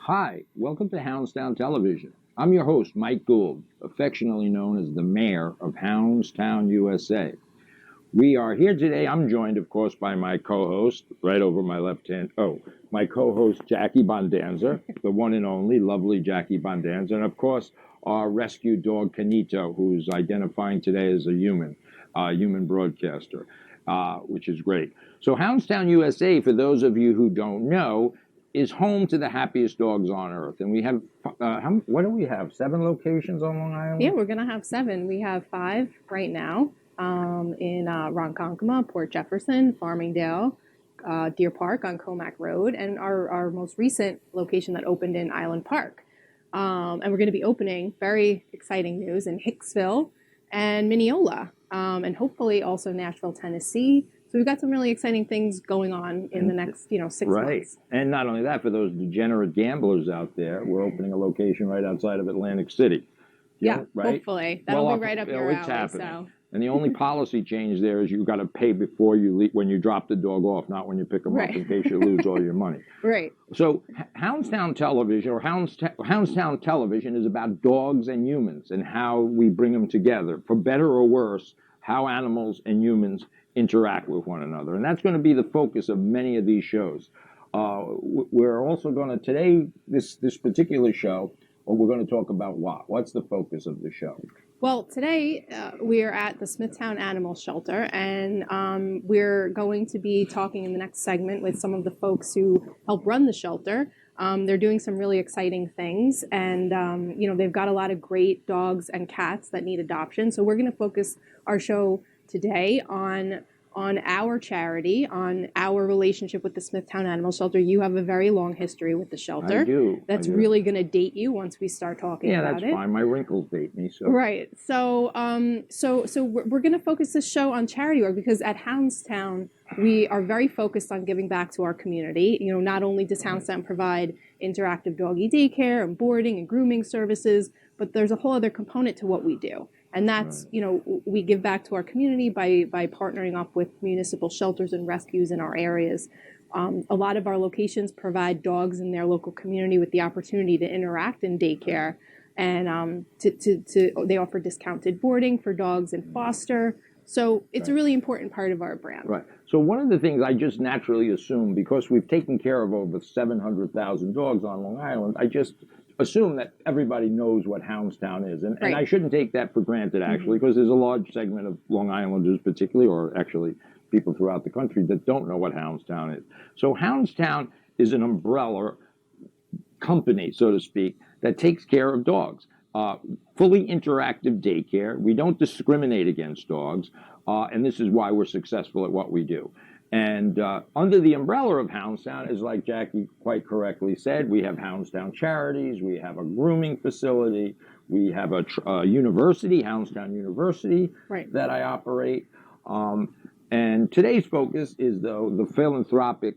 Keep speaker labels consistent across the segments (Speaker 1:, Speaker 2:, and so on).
Speaker 1: Hi, welcome to Houndstown Television. I'm your host, Mike Gould, affectionately known as the mayor of Houndstown, USA. We are here today. I'm joined, of course, by my co-host, right over my left hand. Oh, my co-host, Jackie Bondanza, the one and only lovely Jackie Bondanza. And, of course, our rescue dog, Canito, who's identifying today as a human broadcaster, which is great. So Houndstown, USA, for those of you who don't know, is home to the happiest dogs on earth. And we have, what do we have, 7 locations on Long Island?
Speaker 2: Yeah, we're going to have 7. We have 5 right now in Ronkonkoma, Port Jefferson, Farmingdale, Deer Park on Comac Road, and our most recent location that opened in Island Park. And we're going to be opening, very exciting news, in Hicksville and Mineola, and hopefully also Nashville, Tennessee. So we've got some really exciting things going on in the next, 6 months.
Speaker 1: Right. And not only that, for those degenerate gamblers out there, we're opening a location right outside of Atlantic City.
Speaker 2: Yeah,
Speaker 1: right?
Speaker 2: Hopefully. That'll be right up your alley.
Speaker 1: Happening.
Speaker 2: So.
Speaker 1: And the only policy change there is you've got to pay before you leave, when you drop the dog off, not when you pick them up in case you lose all your money.
Speaker 2: Right.
Speaker 1: So Houndstown Television, or Houndstown Television, is about dogs and humans and how we bring them together, for better or worse, how animals and humans interact with one another. And that's going to be the focus of many of these shows. We're also going to, today, this particular show, we're going to talk about what? What's the focus of the show?
Speaker 2: Well, today we are at the Smithtown Animal Shelter, and we're going to be talking in the next segment with some of the folks who help run the shelter. They're doing some really exciting things, and they've got a lot of great dogs and cats that need adoption. So we're going to focus our show today on our charity, on our relationship with the Smithtown Animal Shelter. You have a very long history with the shelter.
Speaker 1: I do.
Speaker 2: That's really going to date you once we start talking about it.
Speaker 1: Yeah, that's fine. My wrinkles date me. So.
Speaker 2: Right. So we're going to focus this show on charity work, because at Houndstown, we are very focused on giving back to our community. Not only does Houndstown provide interactive doggy daycare and boarding and grooming services, but there's a whole other component to what we do. And that's, we give back to our community by partnering up with municipal shelters and rescues in our areas. A lot of our locations provide dogs in their local community with the opportunity to interact in daycare. And they offer discounted boarding for dogs in foster. So it's a really important part of our brand.
Speaker 1: Right. So one of the things I just naturally assume, because we've taken care of over 700,000 dogs on Long Island, I just assume that everybody knows what Houndstown is. And I shouldn't take that for granted, actually, because there's a large segment of Long Islanders particularly, or actually people throughout the country, that don't know what Houndstown is. So Houndstown is an umbrella company, so to speak, that takes care of dogs. Fully interactive daycare. We don't discriminate against dogs, and this is why we're successful at what we do. And under the umbrella of Houndstown, is like Jackie quite correctly said, we have Houndstown Charities, we have a grooming facility, we have a university, Houndstown University, that I operate. And today's focus is, though, the philanthropic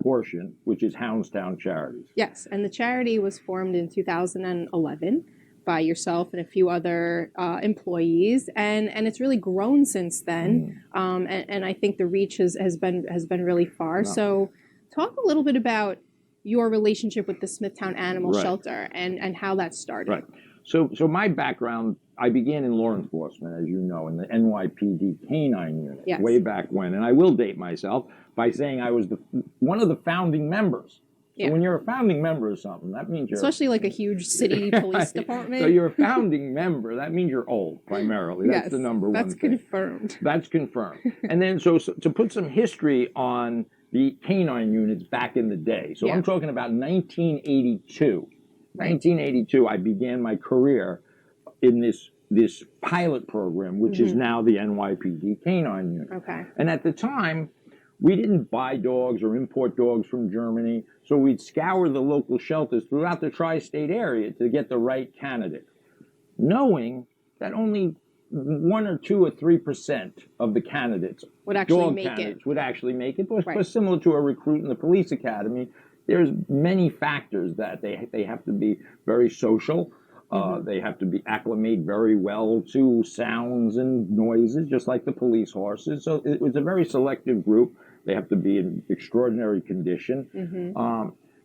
Speaker 1: portion, which is Houndstown Charities.
Speaker 2: Yes, and the charity was formed in 2011 by yourself and a few other employees, and it's really grown since then. And I think the reach has been really far. Wow. So, talk a little bit about your relationship with the Smithtown Animal Shelter and how that started.
Speaker 1: Right. So my background, I began in law enforcement, as you know, in the NYPD Canine Unit, way back when. And I will date myself by saying I was one of the founding members. So when you're a founding member of something, that means you're...
Speaker 2: Especially like a huge city police department.
Speaker 1: So you're a founding member. That means you're old, primarily. That's the number one thing.
Speaker 2: That's confirmed.
Speaker 1: That's confirmed. And then, so to put some history on the canine units back in the day. So I'm talking about 1982. 1982, I began my career in this pilot program, which is now the NYPD Canine Unit.
Speaker 2: Okay.
Speaker 1: And at the time, we didn't buy dogs or import dogs from Germany, so we'd scour the local shelters throughout the tri-state area to get the right candidate, knowing that only 1 or 2 or 3% of the candidates,
Speaker 2: would actually make it.
Speaker 1: Would actually make it. But similar to a recruit in the police academy, there's many factors that they have to be very social. They have to acclimate very well to sounds and noises, just like the police horses. So it was a very selective group. They have to be in extraordinary condition.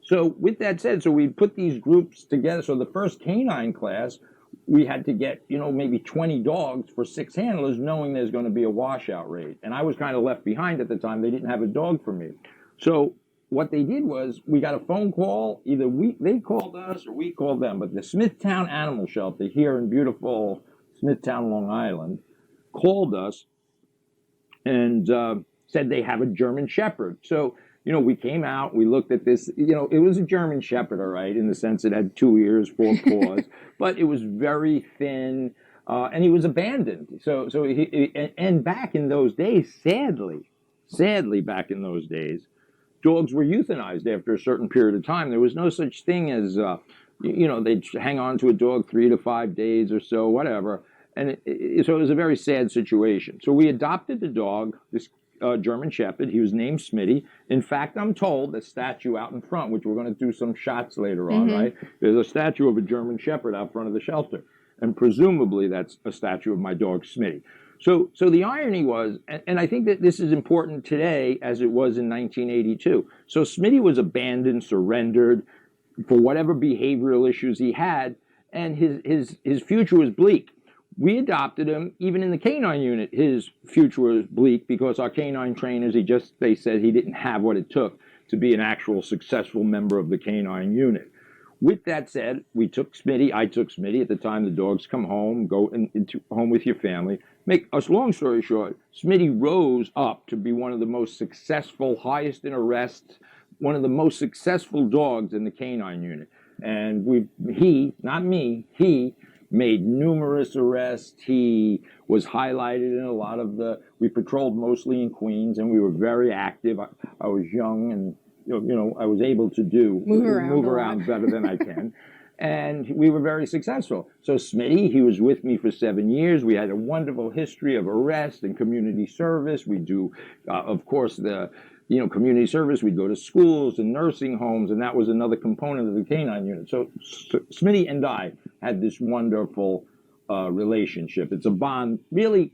Speaker 1: So with that said, so we put these groups together. So the first canine class, we had to get, maybe 20 dogs for 6 handlers, knowing there's going to be a washout rate. And I was kind of left behind at the time. They didn't have a dog for me. So what they did was we got a phone call. Either they called us or we called them. But the Smithtown Animal Shelter here in beautiful Smithtown, Long Island, called us and said they have a German Shepherd. So we came out, we looked at this, it was a German Shepherd, all right, in the sense it had 2 ears, 4 paws, but it was very thin, and he was abandoned. And back in those days, sadly back in those days, dogs were euthanized after a certain period of time. There was no such thing as, they'd hang on to a dog 3 to 5 days or so, whatever. And so it was a very sad situation. So we adopted the dog, this German Shepherd. He was named Smitty. In fact, I'm told a statue out in front, which we're going to do some shots later on, right? There's a statue of a German Shepherd out front of the shelter. And presumably that's a statue of my dog, Smitty. So the irony was, and I think that this is important today as it was in 1982. So Smitty was abandoned, surrendered for whatever behavioral issues he had, and his future was bleak. We adopted him. Even in the canine unit, his future was bleak because our canine trainers, they said he didn't have what it took to be an actual successful member of the canine unit. With that said, I took Smitty. At the time, the dogs come home, go into home with your family. Make us long story short, Smitty rose up to be one of the most successful, highest in arrests, one of the most successful dogs in the canine unit. And he made numerous arrests. He was highlighted in a lot of we patrolled mostly in Queens, and we were very active. I was young, and I was able to move around better than I can. And we were very successful. So Smitty, he was with me for 7 years. We had a wonderful history of arrest and community service. We do, of course, the community service. We'd go to schools and nursing homes, and that was another component of the canine unit. So Smitty and I had this wonderful relationship. It's a bond really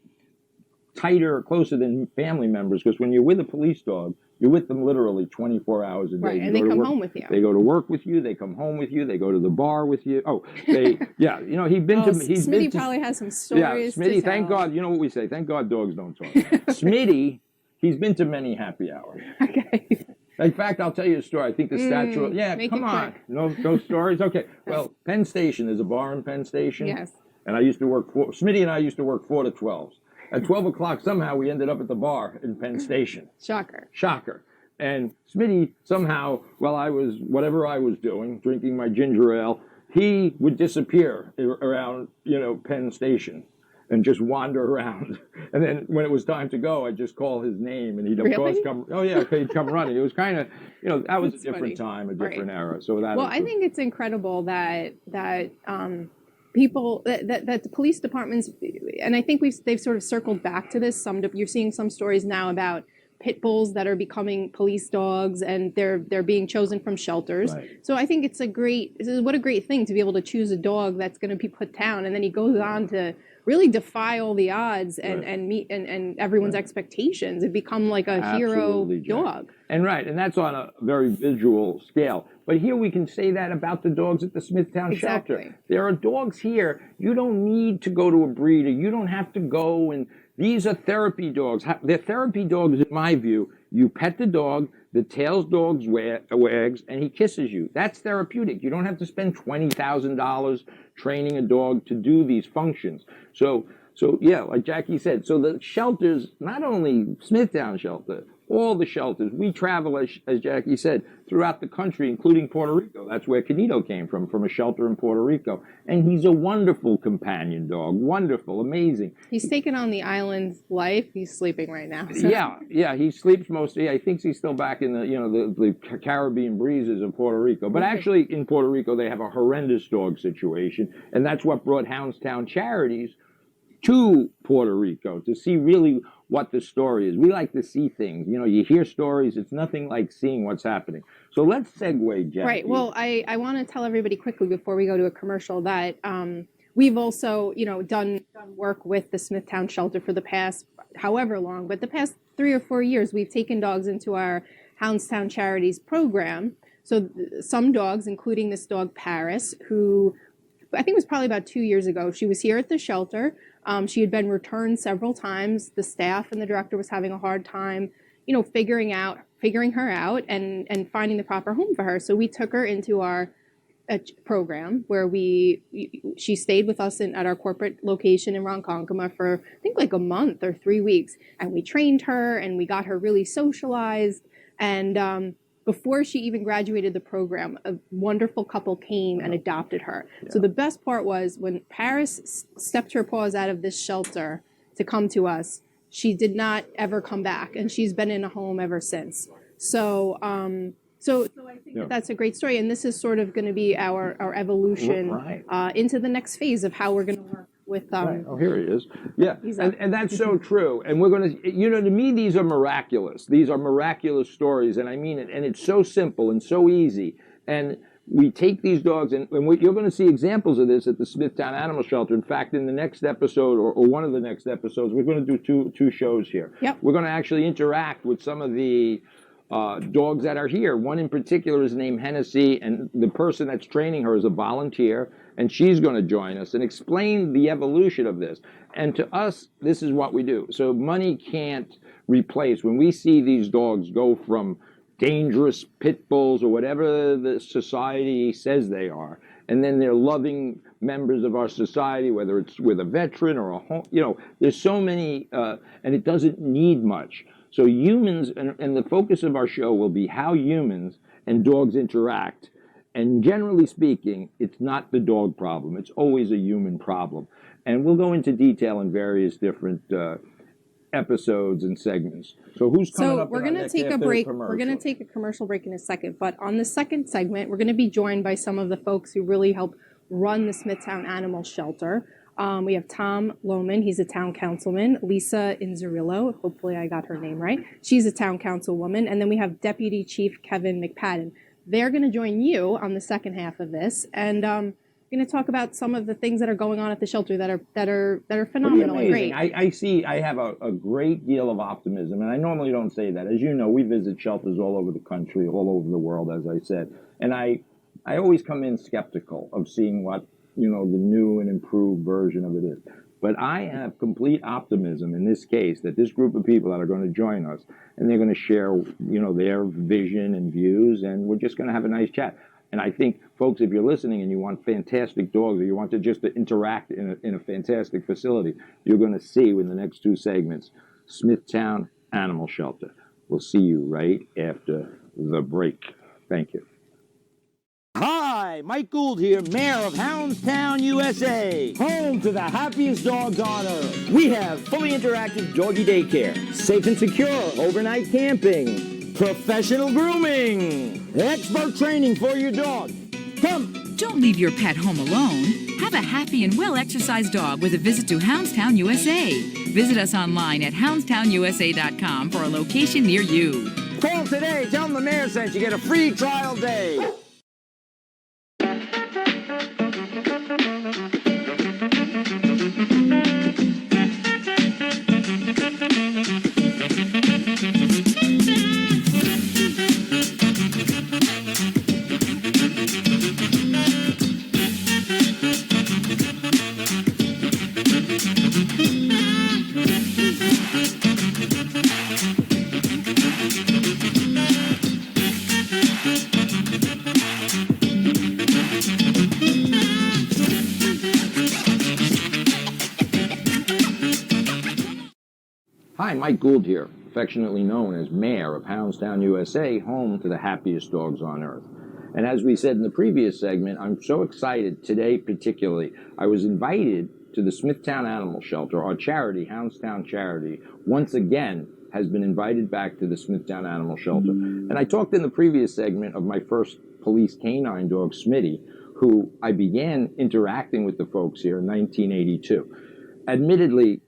Speaker 1: tighter, closer than family members, because when you're with a police dog, you're with them literally 24 hours a day.
Speaker 2: Right, and they come home with you.
Speaker 1: They go to work with you. They come home with you. They go to the bar with you.
Speaker 2: Smitty probably has some stories.
Speaker 1: Yeah, Smitty,
Speaker 2: to
Speaker 1: thank
Speaker 2: tell.
Speaker 1: God. You know what we say? Thank God dogs don't talk. Smitty, he's been to many happy hours.
Speaker 2: Okay.
Speaker 1: In fact, I'll tell you a story. I think the statue. Come on. No stories. Okay. Well, Penn Station. There's a bar in Penn Station.
Speaker 2: Yes.
Speaker 1: And Smitty and I used to work 4 to 12s. At 12 o'clock, somehow we ended up at the bar in Penn Station. Shocker. And Smitty, somehow, whatever I was doing, drinking my ginger ale, he would disappear around, Penn Station and just wander around. And then when it was time to go, I'd just call his name, and he'd, of course, come. Oh, yeah, okay, he'd come running. It was kind of, that was a different time, a different era. So that.
Speaker 2: Well, I think it's incredible that people that the police departments, and I think they've sort of circled back to this. You're seeing some stories now about pit bulls that are becoming police dogs, and they're being chosen from shelters.
Speaker 1: Right.
Speaker 2: So I think what a great thing to be able to choose a dog that's going to be put down, and then he goes on to really defy all the odds and meet and everyone's expectations and become like a hero dog.
Speaker 1: And that's on a very visual scale. But here we can say that about the dogs at the Smithtown Shelter. There are dogs here. You don't need to go to a breeder. You don't have to go, and these are therapy dogs. They're therapy dogs, in my view. You pet the dog, the tail dogs wags, and he kisses you. That's therapeutic. You don't have to spend $20,000 training a dog to do these functions. So yeah, like Jackie said, so the shelters, not only Smithtown Shelter, all the shelters, we travel, as Jackie said, throughout the country, including Puerto Rico. That's where Canito came from a shelter in Puerto Rico. And he's a wonderful companion dog, wonderful, amazing.
Speaker 2: He's taken on the island's life. He's sleeping right now. So.
Speaker 1: Yeah, he sleeps mostly. I think he's still back in the Caribbean breezes of Puerto Rico. But actually, in Puerto Rico, they have a horrendous dog situation, and that's what brought Houndstown Charities to Puerto Rico, to see really what the story is. We like to see things. You hear stories. It's nothing like seeing what's happening. So let's segue, Jackie.
Speaker 2: Right. Well, I want to tell everybody quickly before we go to a commercial that we've also, done work with the Smithtown Shelter for the past however long, but the past 3 or 4 years, we've taken dogs into our Houndstown Charities program. some dogs, including this dog Paris, who I think it was probably about 2 years ago, she was here at the shelter. She had been returned several times. The staff and the director was having a hard time, figuring her out and finding the proper home for her. So we took her into our program where she stayed with us at our corporate location in Ronkonkoma for I think like a month or 3 weeks, and we trained her and we got her really socialized. And before she even graduated the program, a wonderful couple came and adopted her. Yeah. So the best part was when Paris stepped her paws out of this shelter to come to us, she did not ever come back, and she's been in a home ever since. So I think that's a great story, and this is sort of going to be our evolution into the next phase of how we're going to work with.
Speaker 1: Oh, here he is. Yeah, and that's so true. And we're going to, to me, these are miraculous. These are miraculous stories, and I mean it. And it's so simple and so easy. And we take these dogs, and you're going to see examples of this at the Smithtown Animal Shelter. In fact, in the next episode, or one of the next episodes, we're going to do two shows here.
Speaker 2: Yep.
Speaker 1: We're going to actually interact with some of the dogs that are here. One in particular is named Hennessy, and the person that's training her is a volunteer, and she's going to join us and explain the evolution of this. And to us, this is what we do. So money can't replace. When we see these dogs go from dangerous pit bulls or whatever the society says they are, and then they're loving members of our society, whether it's with a veteran or a home, there's so many, and it doesn't need much. So humans, and the focus of our show will be how humans and dogs interact. And generally speaking, it's not the dog problem. It's always a human problem. And we'll go into detail in various different episodes and segments. So who's coming up?
Speaker 2: So we're going to take a break. We're going to take a commercial break in a second. But on the second segment, we're going to be joined by some of the folks who really help run the Smithtown Animal Shelter. We have Tom Lohman, he's a town councilman. Lisa Inzerillo, hopefully I got her name right. She's a town councilwoman. And then we have Deputy Chief Kevin McPadden. They're going to join you on the second half of this, and going to talk about some of the things that are going on at the shelter that are phenomenal and great.
Speaker 1: I have a great deal of optimism, and I normally don't say that. As you know, we visit shelters all over the country, all over the world, as I said, and I always come in skeptical of seeing what the new and improved version of it is. But I have complete optimism in this case that this group of people that are going to join us, and they're going to share, their vision and views, and we're just going to have a nice chat. And I think, folks, if you're listening and you want fantastic dogs, or you want to just interact in a fantastic facility, you're going to see in the next two segments, Smithtown Animal Shelter. We'll see you right after the break. Thank you.
Speaker 3: Hi, Mike Gould here, Mayor of Houndstown, USA. Home to the happiest dogs on earth. We have fully interactive doggy daycare, safe and secure overnight camping, professional grooming, expert training for your dog. Come.
Speaker 4: Don't leave your pet home alone. Have a happy and well-exercised dog with a visit to Houndstown, USA. Visit us online at houndstownusa.com for a location near you.
Speaker 3: Call today. Tell them the mayor sent you. Get a free trial day.
Speaker 1: Hi, Mike Gould here, affectionately known as Mayor of Houndstown, USA, home to the happiest dogs on earth. And as we said in the previous segment, I'm so excited today particularly. I was invited to the Smithtown Animal Shelter, our charity, Houndstown Charity, once again has been invited back to the Smithtown Animal Shelter. And I talked in the previous segment of my first police canine dog, Smitty, who I began interacting with the folks here in 1982. Admittedly,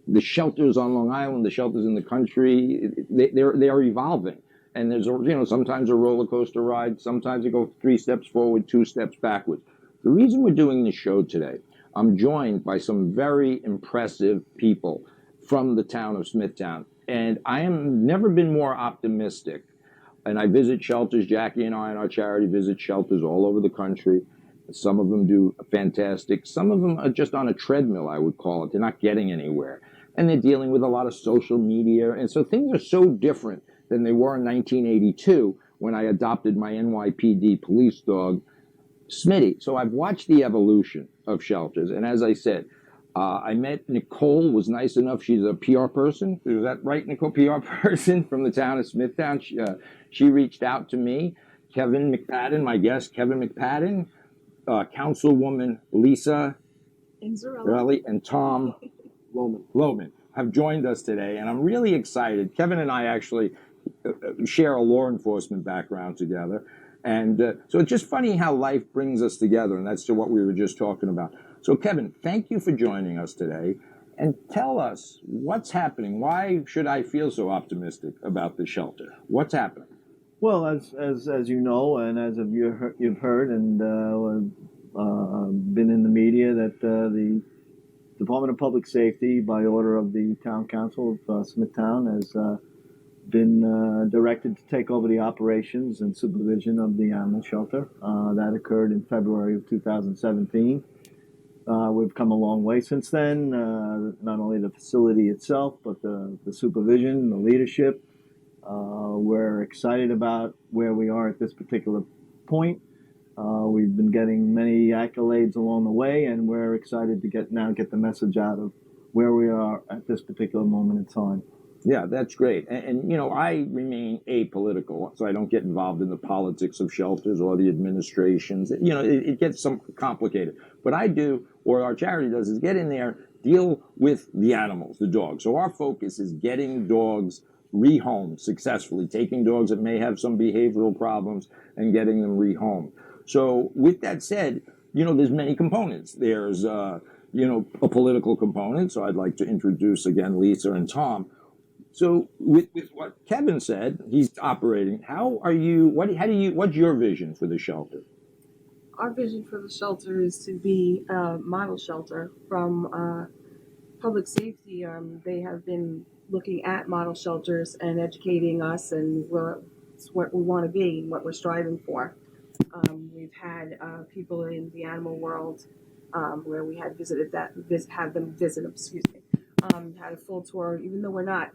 Speaker 1: the shelters on Long Island, the shelters in the country, they are evolving. And there's, sometimes a roller coaster ride, sometimes you go 3 steps forward, 2 steps backwards. The reason we're doing this show today, I'm joined by some very impressive people from the town of Smithtown. And I am never been more optimistic and I visit shelters. Jackie and I and our charity visit shelters all over the country. Some of them do fantastic. Some of them are just on a treadmill, I would call it. They're not getting anywhere. And they're dealing with a lot of social media. And so things are so different than they were in 1982 when I adopted my NYPD police dog, Smitty. So I've watched the evolution of shelters. And as I said, I met Nicole, was nice enough. She's a PR person. Is that right, Nicole? PR person from the town of Smithtown. She reached out to me. Kevin McPadden, my guest, Kevin McPadden, Councilwoman Lisa Inzarelli, and Tom Lohman have joined us today. And I'm really excited. Kevin and I actually share a law enforcement background together. And so it's just funny how life brings us together, and that's what we were just talking about. So, Kevin, thank you for joining us today. And tell us what's happening. Why should I feel so optimistic about the shelter? What's happening?
Speaker 5: Well, as you know, and as you've heard, and been in the media, that the Department of Public Safety, by order of the Town Council of Smithtown, has been directed to take over the operations and supervision of the animal shelter. That occurred in February of 2017. We've come a long way since then, not only the facility itself, but the supervision, the leadership. We're excited about where we are at this particular point. We've been getting many accolades along the way, and we're excited to get the message out of where we are at this particular moment in time.
Speaker 1: Yeah, that's great. And you know, I remain apolitical, so I don't get involved in the politics of shelters or the administrations. You know, it gets some complicated. But I do, or our charity does, is get in there, deal with the animals, the dogs. So our focus is getting dogs rehomed successfully, taking dogs that may have some behavioral problems and getting them rehomed. So with that said, you know, there's many components. There's, you know, a political component. So I'd like to introduce again Lisa and Tom. So with what Kevin said, he's operating. How are you? What's your vision for the shelter?
Speaker 6: Our vision for the shelter is to be a model shelter from public safety. They have been looking at model shelters and educating us, and it's what we want to be and what we're striving for. We've had people in the animal world where we had had them visit. Had a full tour, even though we're not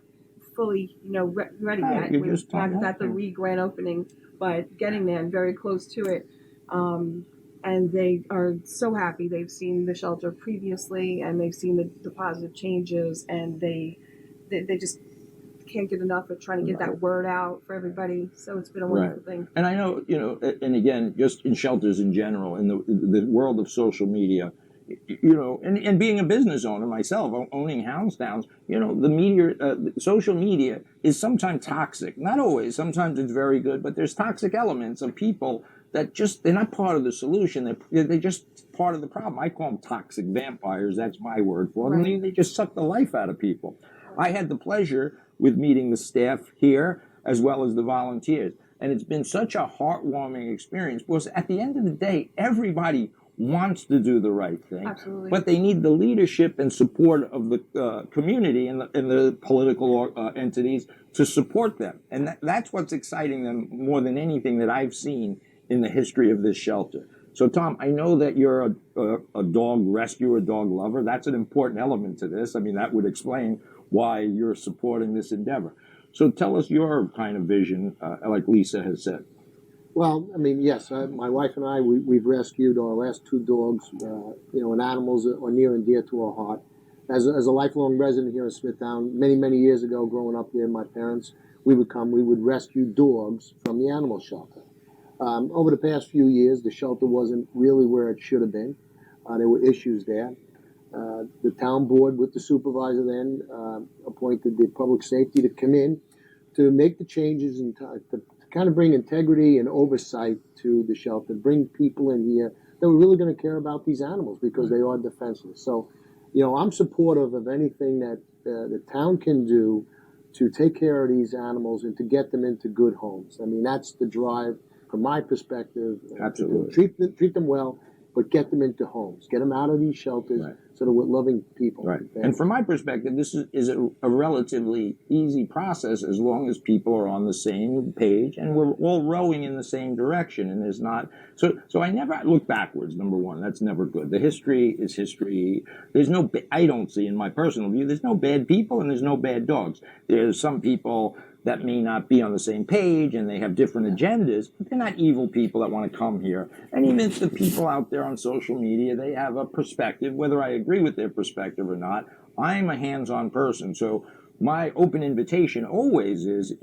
Speaker 6: fully, ready yet. We've not got the grand opening, but getting there and very close to it. And they are so happy. They've seen the shelter previously, and they've seen the positive changes, and they just can't get enough of trying to get that word out for everybody. So it's been a wonderful thing.
Speaker 1: And I know, and again, just in shelters in general, in the world of social media, and being a business owner myself, owning Houndstowns, the media, social media is sometimes toxic. Not always. Sometimes it's very good, but there's toxic elements of people that they're not part of the solution. They're just part of the problem. I call them toxic vampires. That's my word for them. Right. They just suck the life out of people. I had the pleasure with meeting the staff here as well as the volunteers. And it's been such a heartwarming experience because at the end of the day, everybody wants to do the right thing.
Speaker 6: Absolutely.
Speaker 1: But they need the leadership and support of the community and the political entities to support them. And that's what's exciting them more than anything that I've seen in the history of this shelter. So, Tom, I know that you're a dog rescuer, dog lover. That's an important element to this. I mean, that would explain why you're supporting this endeavor. So tell us your kind of vision, like Lisa has said.
Speaker 7: Well, I mean, yes, my wife and I, we've rescued our last two dogs, and animals that are near and dear to our heart. As a lifelong resident here in Smithtown, many, many years ago, growing up there, my parents, we would rescue dogs from the animal shelter. Over the past few years, the shelter wasn't really where it should have been. There were issues there. The town board, with the supervisor then, appointed the public safety to come in to make the changes and to kind of bring integrity and oversight to the shelter, bring people in here that were really going to care about these animals because they are defenseless. So, I'm supportive of anything that the town can do to take care of these animals and to get them into good homes. I mean, that's the drive from my perspective.
Speaker 1: Absolutely.
Speaker 7: Treat them well but get them into homes, get them out of these shelters,
Speaker 1: Right.
Speaker 7: so that we're loving people.
Speaker 1: Right. And from my perspective, this is a relatively easy process as long as people are on the same page and we're all rowing in the same direction. And there's not so I never look backwards. Number one, that's never good. The history is history. There's no I don't see, in my personal view, there's no bad people and there's no bad dogs. There's some people that may not be on the same page and they have different agendas, but they're not evil people that want to come here. And even if the people out there on social media, they have a perspective, whether I agree with their perspective or not, I'm a hands-on person. So my open invitation always is,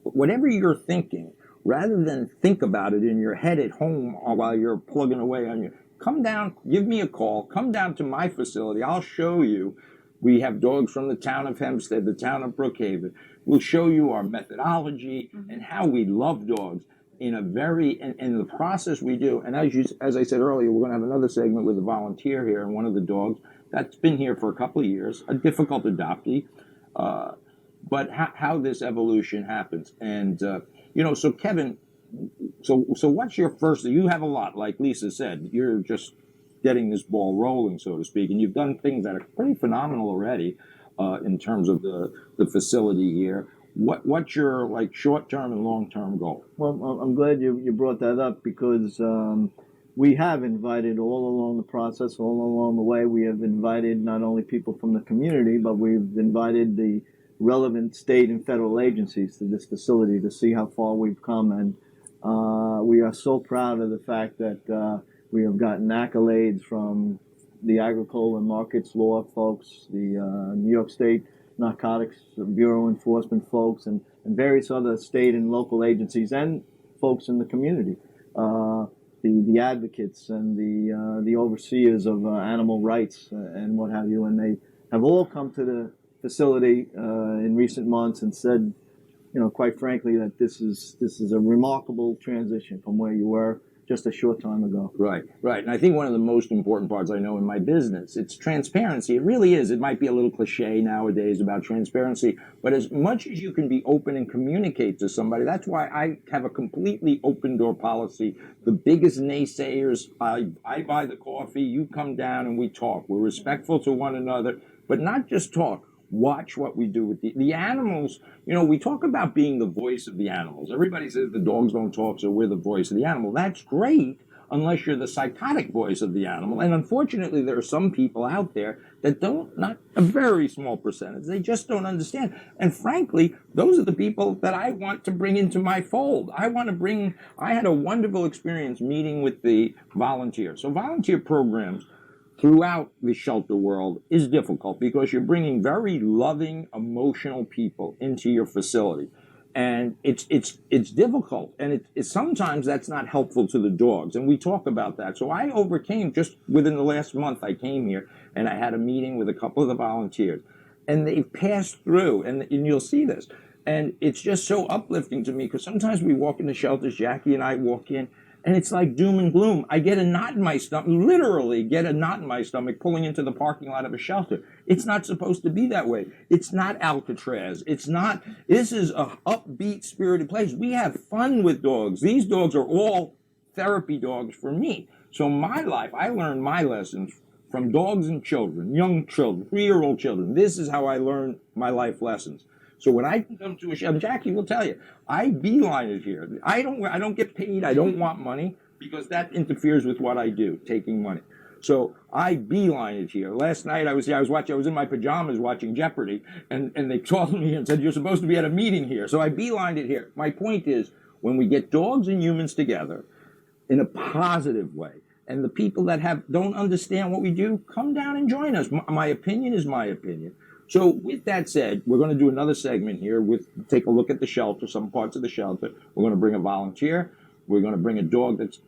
Speaker 1: whatever you're thinking, rather than think about it in your head at home or while you're plugging away on come down, give me a call, come down to my facility, I'll show you. We have dogs from the town of Hempstead, the town of Brookhaven. We'll show you our methodology and how we love dogs in the process we do. And as I said earlier, we're going to have another segment with a volunteer here, and one of the dogs that's been here for a couple of years, a difficult adoptee, but how this evolution happens. And, so Kevin, so what's your first, you have a lot, like Lisa said, you're just getting this ball rolling, so to speak, and you've done things that are pretty phenomenal already in terms of the facility here. What's your short-term and long-term goal?
Speaker 5: Well, I'm glad you brought that up, because we have invited all along the process, all along the way, we have invited not only people from the community, but we've invited the relevant state and federal agencies to this facility to see how far we've come. And we are so proud of the fact that we have gotten accolades from the Agricultural and Markets Law folks, the New York State Narcotics Bureau Enforcement folks, and various other state and local agencies and folks in the community, the advocates and the overseers of animal rights and what have you. And they have all come to the facility in recent months and said, quite frankly, that this is a remarkable transition from where you were just a short time ago.
Speaker 1: Right. And I think one of the most important parts I know in my business, it's transparency. It really is. It might be a little cliche nowadays about transparency, but as much as you can be open and communicate to somebody, that's why I have a completely open door policy. The biggest naysayers, I buy the coffee, you come down and we talk. We're respectful to one another, but not just talk. Watch what we do with the animals. We talk about being the voice of the animals. Everybody says the dogs don't talk, so we're the voice of the animal. That's great, unless you're the psychotic voice of the animal. And unfortunately, there are some people out there that not a very small percentage, they just don't understand. And frankly, those are the people that I want to bring into my fold. I had a wonderful experience meeting with the volunteers. So volunteer programs throughout the shelter world is difficult because you're bringing very loving, emotional people into your facility. And it's difficult, and sometimes that's not helpful to the dogs, and we talk about that. So I overcame, just within the last month I came here, and I had a meeting with a couple of the volunteers, and they've passed through, and you'll see this. And it's just so uplifting to me, because sometimes we walk into shelters, Jackie and I walk in, and it's like doom and gloom. I get a knot in my stomach, literally get a knot in my stomach pulling into the parking lot of a shelter. It's not supposed to be that way. It's not Alcatraz. This is a upbeat, spirited place. We have fun with dogs. These dogs are all therapy dogs for me. So my life, I learned my lessons from dogs and children, young children, 3-year-old children. This is how I learned my life lessons. So when I come to a shelter, Jackie will tell you, I beeline it here. I don't get paid. I don't want money, because that interferes with what I do, taking money. So I beeline it here. Last night I was in my pajamas watching Jeopardy, and they called me and said, you're supposed to be at a meeting here. So I beelined it here. My point is, when we get dogs and humans together in a positive way, and the people that don't understand what we do, come down and join us. My opinion is my opinion. So with that said, we're going to do another segment here take a look at the shelter, some parts of the shelter. We're going to bring a volunteer. We're going to bring a dog that's,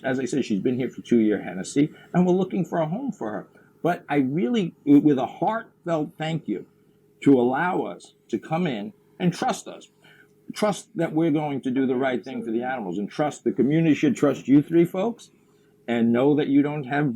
Speaker 1: as I said, she's been here for 2 years, Hennessy, and we're looking for a home for her. But I really, with a heartfelt thank you, to allow us to come in and trust us. Trust that we're going to do the right thing for the animals, and trust the community should trust you three folks, and know that you don't have,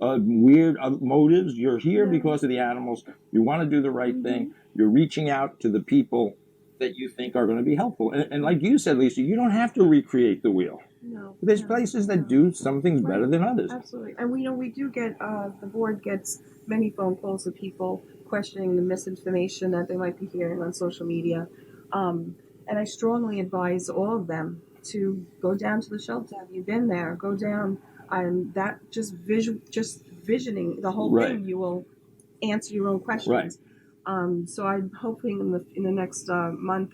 Speaker 1: weird motives. You're here because of the animals. You want to do the right thing. You're reaching out to the people that you think are going to be helpful. And like you said, Lisa, you don't have to recreate the wheel.
Speaker 6: No.
Speaker 1: There's
Speaker 6: no,
Speaker 1: places
Speaker 6: no.
Speaker 1: that do some things better
Speaker 6: Right.
Speaker 1: than others.
Speaker 6: Absolutely. And we do get, the board gets many phone calls of people questioning the misinformation that they might be hearing on social media. And I strongly advise all of them to go down to the shelter. Have you been there? Go down. And that just visioning the whole
Speaker 1: Right.
Speaker 6: thing, you will answer your own questions. So I'm hoping in the next month,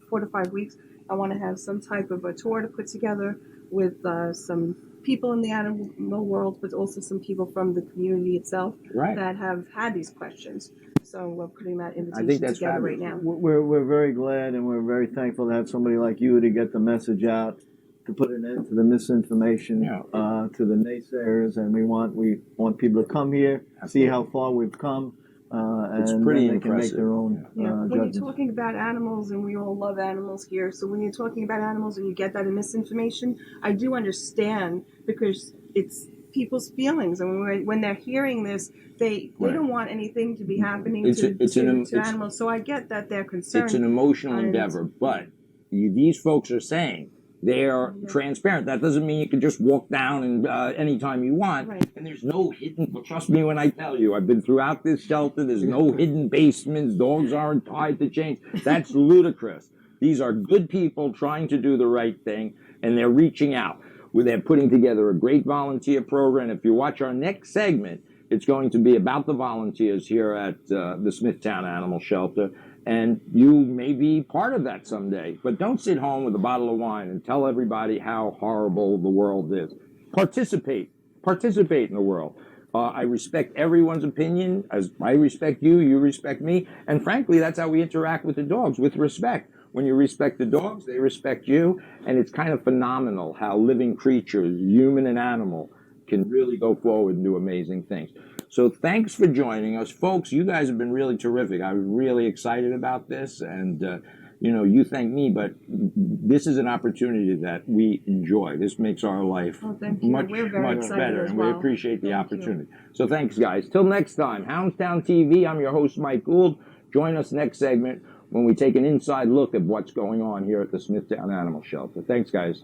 Speaker 6: 4 to 5 weeks, I want to have some type of a tour to put together with some people in the animal world, but also some people from the community itself
Speaker 1: Right.
Speaker 6: that have had these questions. So we're putting that
Speaker 1: I
Speaker 6: invitation
Speaker 1: think that's
Speaker 6: together
Speaker 1: fabulous.
Speaker 6: right now.
Speaker 5: We're very glad and we're very thankful to have somebody like you to get the message out, to put an end to the misinformation,
Speaker 1: Yeah.
Speaker 5: to the naysayers, and we want people to come here, see how far we've come,
Speaker 1: It's
Speaker 5: and
Speaker 1: pretty
Speaker 5: then they can make
Speaker 1: impressive.
Speaker 5: their own
Speaker 6: Yeah, when you're
Speaker 5: judgments.
Speaker 6: talking about animals, and we all love animals here, so when you're talking about animals and you get that misinformation, I do understand because it's people's feelings, and when they're hearing this, they
Speaker 1: Right.
Speaker 6: don't want anything to be happening
Speaker 1: It's
Speaker 6: to animals. So I get that they're concerned.
Speaker 1: It's an emotional
Speaker 6: and-
Speaker 1: endeavor, but these folks are saying they are transparent. That doesn't mean you can just walk down and anytime you want.
Speaker 6: Right.
Speaker 1: And there's no hidden. Trust me when I tell you, I've been throughout this shelter. There's no hidden basements. Dogs aren't tied to chains. That's ludicrous. These are good people trying to do the right thing, and they're reaching out. They're putting together a great volunteer program. If you watch our next segment, it's going to be about the volunteers here at the Smithtown Animal Shelter. And you may be part of that someday. But don't sit home with a bottle of wine and tell everybody how horrible the world is. Participate. Participate in the world. I respect everyone's opinion. As I respect you, you respect me. And frankly, that's how we interact with the dogs, with respect. When you respect the dogs, they respect you. And it's kind of phenomenal how living creatures, human and animal, can really go forward and do amazing things. So thanks for joining us. Folks, you guys have been really terrific. I was really excited about this. And, you thank me, but this is an opportunity that we enjoy. This makes our life
Speaker 6: thank you.
Speaker 1: much,
Speaker 6: We're very
Speaker 1: much
Speaker 6: excited
Speaker 1: better.
Speaker 6: as
Speaker 1: And we
Speaker 6: well.
Speaker 1: appreciate the
Speaker 6: Thank you.
Speaker 1: opportunity. So thanks, guys. Till next time, Houndstown TV. I'm your host, Mike Gould. Join us next segment when we take an inside look at what's going on here at the Smithtown Animal Shelter. Thanks, guys.